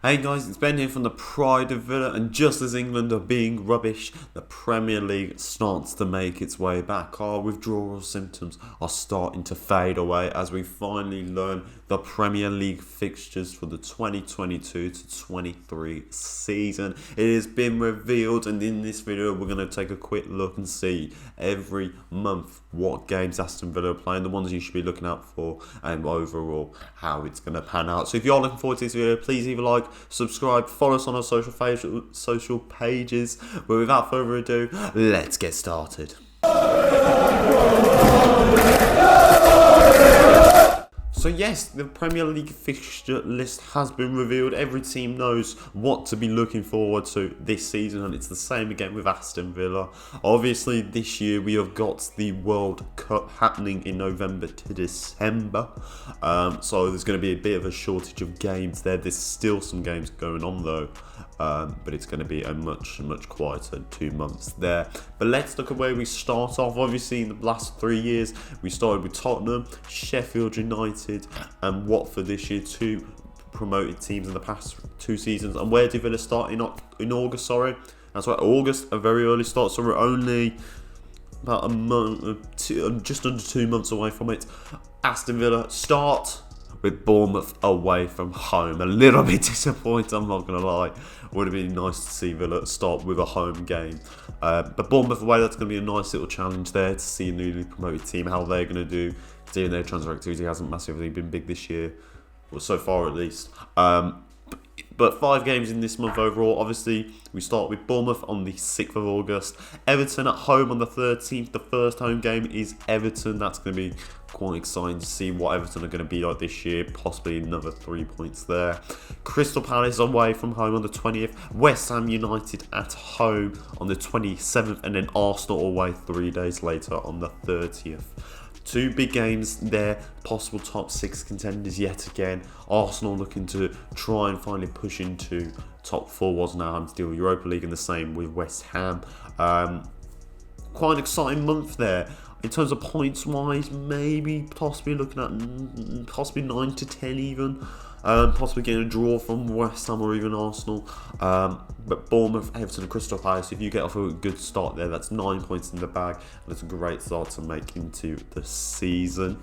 Hey guys, it's Ben here from the Pride of Villa, and just as England are being rubbish, the Premier League starts to make its way back. Our withdrawal symptoms are starting to fade away as we finally learn the Premier League fixtures for the 2022 to 23 season. It has been revealed, and in this video we're going to take a quick look and see every month what games Aston Villa are playing, the ones you should be looking out for, and overall how it's going to pan out. So if you're looking forward to this video, please either like, subscribe, follow us on our social pages. But without further ado, let's get started. So yes, the Premier League fixture list has been revealed. Every team knows what to be looking forward to this season, and it's the same again with Aston Villa. Obviously, this year we have got the World Cup happening in November to December. So there's going to be a bit of a shortage of games there. There's still some games going on though. But it's going to be a much quieter 2 months there. But let's look at where we start off. Obviously, in the last 3 years, we started with Tottenham, Sheffield United, and Watford this year, two promoted teams in the past 2 seasons. And where did Villa start in August? Sorry, that's right, August, a very early start. So we're only about a month, just under 2 months away from it. Aston Villa start with Bournemouth away from home. A little bit disappointed, I'm not going to lie. Would have been nice to see Villa start with a home game. But Bournemouth away, that's going to be a nice little challenge there to see a newly promoted team, how they're going to do. Considering their transfer activity hasn't massively been big this year, well, so far at least. But 5 games in this month overall. Obviously, we start with Bournemouth on the 6th of August. Everton at home on the 13th. The first home game is Everton. That's going to be quite exciting to see what Everton are going to be like this year. Possibly another 3 points there. Crystal Palace away from home on the 20th. West Ham United at home on the 27th. And then Arsenal away 3 days later on the 30th. 2 big games there, possible top 6 contenders yet again. Arsenal looking to try and finally push into top 4, was now having to deal with Europa League, and the same with West Ham. Quite an exciting month there. In terms of points wise, maybe possibly looking at possibly 9 to 10 even. Possibly getting a draw from West Ham or even Arsenal. But Bournemouth, Everton and Crystal Palace, if you get off a good start there, that's 9 points in the bag. And it's a great start to make into the season.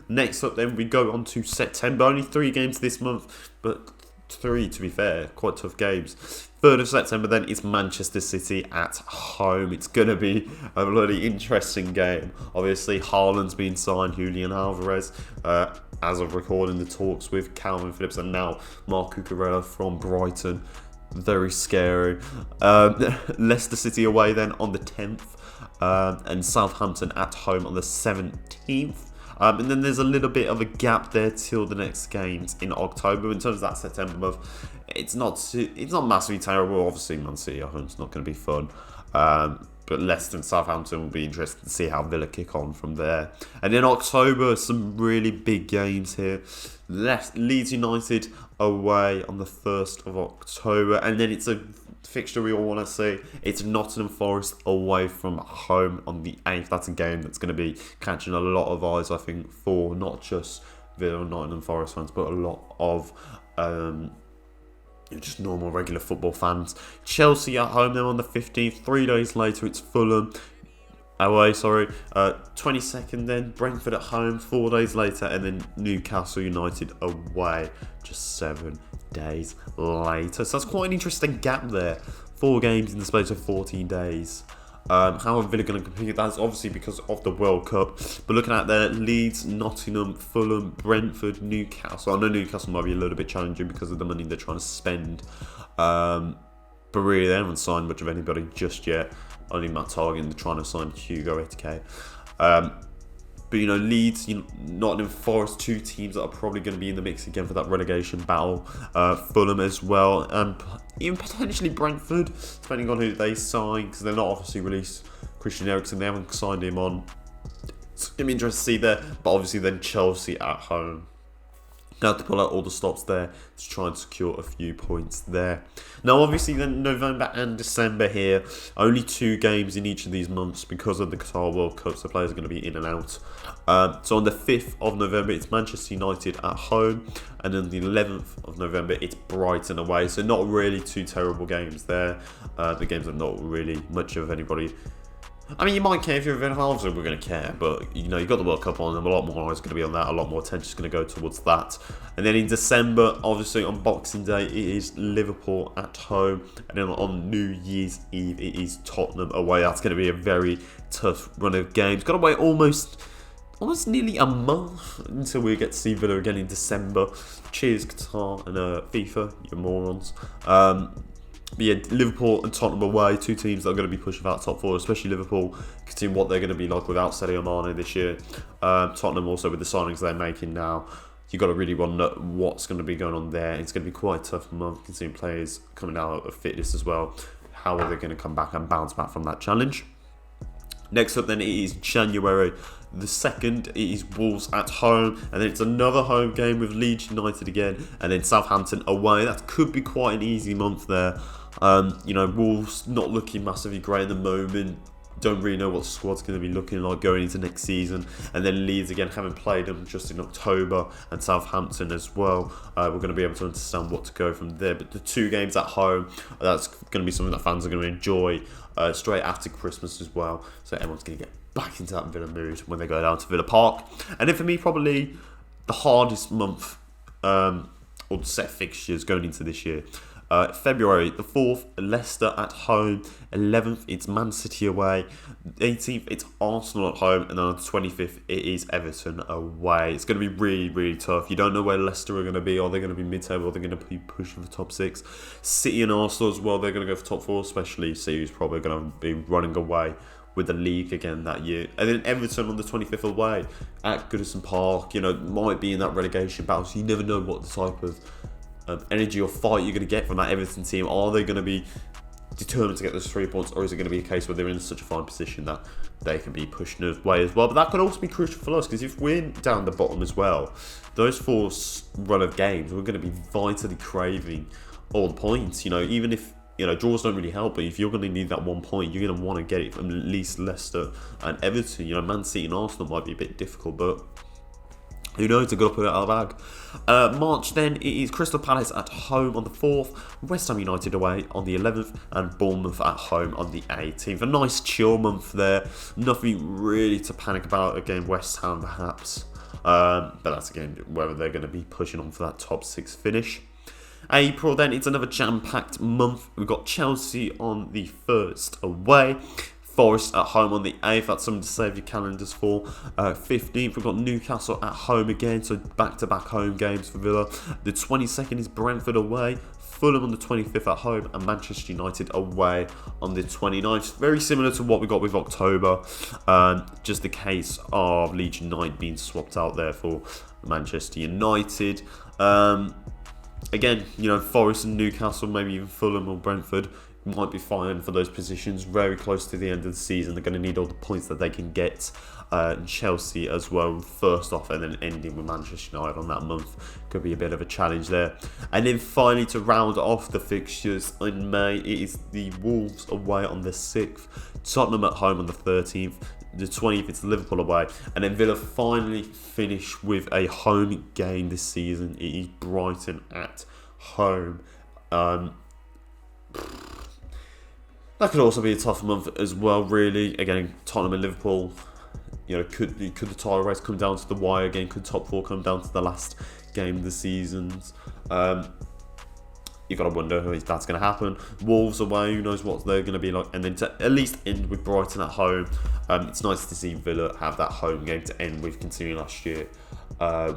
Next up then, we go on to September. Only 3 games this month, but 3 to be fair, quite tough games. 3rd of September then, it's Manchester City at home. It's going to be a bloody interesting game. Obviously, Haaland's been signed, Julian Alvarez, as of recording the talks with Calvin Phillips, and now Marc Cucurella from Brighton. Very scary. Leicester City away then on the 10th, and Southampton at home on the 17th. And then there's a little bit of a gap there till the next games in October. In terms of that September month, it's not massively terrible. Obviously, Man City at home is not going to be fun. But Leicester and Southampton will be interested to see how Villa kick on from there. And in October, some really big games here. Leeds United away on the 1st of October. And then it's a fixture we all want to see. It's Nottingham Forest away from home on the 8th. That's a game that's going to be catching a lot of eyes, I think, for not just Villa and Nottingham Forest fans, but a lot of just normal regular football fans. Chelsea at home then on the 15th. 3 days later, it's Fulham away, 22nd then, Brentford at home 4 days later, and then Newcastle United away just 7 days later. So that's quite an interesting gap there. 4 games in the space of 14 days. How are Villa going to compete? That's obviously because of the World Cup. But looking at their Leeds, Nottingham, Fulham, Brentford, Newcastle. I know Newcastle might be a little bit challenging because of the money they're trying to spend. But really, they haven't signed much of anybody just yet. Only Matt Targan, they're trying to sign Hugo Ekitike. But Leeds, Nottingham Forest, 2 teams that are probably going to be in the mix again for that relegation battle. Fulham as well, and even potentially Brentford, depending on who they sign, because they're not obviously released Christian Eriksen. They haven't signed him on. It's going to be interesting to see there. But obviously then Chelsea at home. Now to pull out all the stops there to try and secure a few points there. Now obviously then November and December here, only 2 games in each of these months because of the Qatar World Cup, so players are going to be in and out. So on the 5th of November it's Manchester United at home, and then the 11th of November it's Brighton away, so not really 2 terrible games there. The games are not really much of anybody. I mean, you might care if you're a Villa fan, obviously we're going to care, but you know, you've got the World Cup on, and a lot more eyes going to be on that, a lot more attention is going to go towards that. And then in December, obviously on Boxing Day, it is Liverpool at home, and then on New Year's Eve, it is Tottenham away. That's going to be a very tough run of games. Got to wait almost nearly a month until we get to see Villa again in December. Cheers, Qatar and FIFA, you morons. But yeah, Liverpool and Tottenham away, 2 teams that are going to be pushing for that top 4, especially Liverpool, considering what they're going to be like without Sadio Mane this year. Tottenham also with the signings they're making now. You've got to really wonder what's going to be going on there. It's going to be quite a tough month considering players coming out of fitness as well. How are they going to come back and bounce back from that challenge? Next up then it is January the 2nd, it is Wolves at home, and then it's another home game with Leeds United again, and then Southampton away. That could be quite an easy month there. You know, Wolves not looking massively great at the moment. Don't really know what the squad's going to be looking like going into next season. And then Leeds again, having played them just in October, and Southampton as well. We're going to be able to understand what to go from there. But the 2 games at home, that's going to be something that fans are going to enjoy straight after Christmas as well. So everyone's going to get back into that Villa mood when they go down to Villa Park. And then for me, probably the hardest month or the set fixtures going into this year. February the 4th, Leicester at home. 11th, it's Man City away. 18th, it's Arsenal at home. And then on the 25th, it is Everton away. It's going to be really, really tough. You don't know where Leicester are going to be. Are they going to be mid-table? Are they going to be pushing for the top 6? City and Arsenal as well, they're going to go for top 4, especially City, who's probably going to be running away with the league again that year. And then Everton on the 25th away at Goodison Park. You know, might be in that relegation battle. So you never know what the type of energy or fight you're going to get from that Everton team. Are they going to be determined to get those 3 points, or is it going to be a case where they're in such a fine position that they can be pushing us away as well? But that could also be crucial for us, because if we're down the bottom as well, those 4 run of games, we're going to be vitally craving all the points. You know, even if, you know, draws don't really help, but if you're going to need that 1 point, you're going to want to get it from at least Leicester and Everton. You know, Man City and Arsenal might be a bit difficult, but who knows, they've got to put it out of the bag. March then, it is Crystal Palace at home on the 4th, West Ham United away on the 11th, and Bournemouth at home on the 18th. A nice chill month there. Nothing really to panic about. Again, West Ham perhaps. But that's again whether they're going to be pushing on for that top 6 finish. April then, it's another jam-packed month. We've got Chelsea on the 1st away. Forest at home on the 8th, that's something to save your calendars for. 15th, we've got Newcastle at home again, so back-to-back home games for Villa. The 22nd is Brentford away, Fulham on the 25th at home, and Manchester United away on the 29th. Very similar to what we got with October, just the case of Leeds United being swapped out there for Manchester United. Again, you know, Forest and Newcastle, maybe even Fulham or Brentford, might be fine for those positions very close to the end of the season. They're going to need all the points that they can get. Chelsea as well, first off, and then ending with Manchester United on that month could be a bit of a challenge there. And then finally, to round off the fixtures in May, it is the Wolves away on the 6th, Tottenham at home on the 13th, the 20th it's Liverpool away, and then Villa finally finish with a home game this season. It is Brighton at home. That could also be a tough month as well, really. Again, Tottenham and Liverpool, you know, could the title race come down to the wire again? Could top 4 come down to the last game of the seasons? You've got to wonder if that's going to happen. Wolves away, who knows what they're going to be like. And then to at least end with Brighton at home. It's nice to see Villa have that home game to end with, considering last year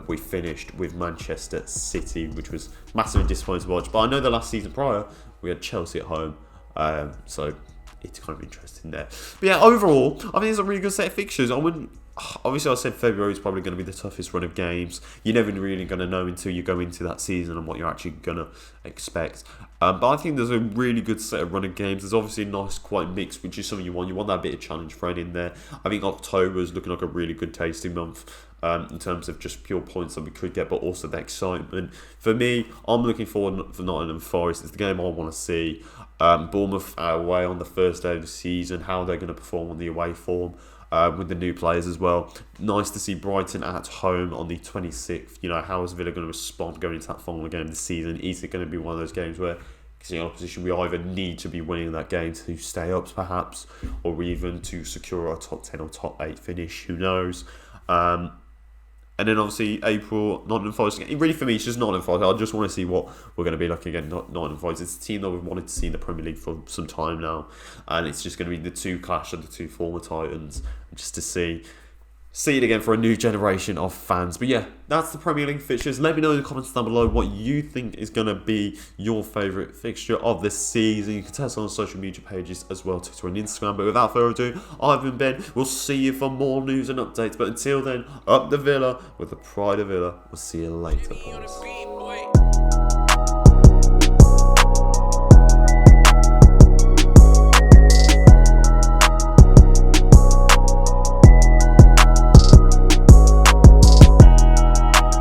we finished with Manchester City, which was massively disappointing to watch. But I know the last season prior, we had Chelsea at home. So it's kind of interesting there. But yeah, overall, I think it's a really good set of fixtures. I wouldn't obviously I said February is probably going to be the toughest run of games. You're never really going to know until you go into that season and what you're actually going to expect. But I think there's a really good set of run of games. There's obviously a nice, quite mix, which is something you want. You want that bit of challenge thrown in there. I think October is looking like a really good tasting month in terms of just pure points that we could get, but also the excitement. For me, I'm looking forward for Nottingham Forest. It's the game I want to see. Bournemouth away on the first day of the season. How they're going to perform on the away form. With the new players as well. Nice to see Brighton at home on the 26th. You know, how is Villa going to respond going into that final game of the season? Is it going to be one of those games where, in opposition, we either need to be winning that game to stay up, perhaps, or even to secure our top 10 or top 8 finish? Who knows? And then obviously April, Nottingham Forest. Really for me, it's just Nottingham Forest. I just want to see what we're going to be like again. Nottingham Forest. It's a team that we've wanted to see in the Premier League for some time now, and it's just going to be the two clash of the two former Titans, just to see it again for a new generation of fans. But yeah, that's the Premier League fixtures. Let me know in the comments down below what you think is going to be your favourite fixture of this season. You can tell us on social media pages as well, Twitter and Instagram. But without further ado, I've been Ben. We'll see you for more news and updates. But until then, up the Villa with the pride of Villa. We'll see you later, boys.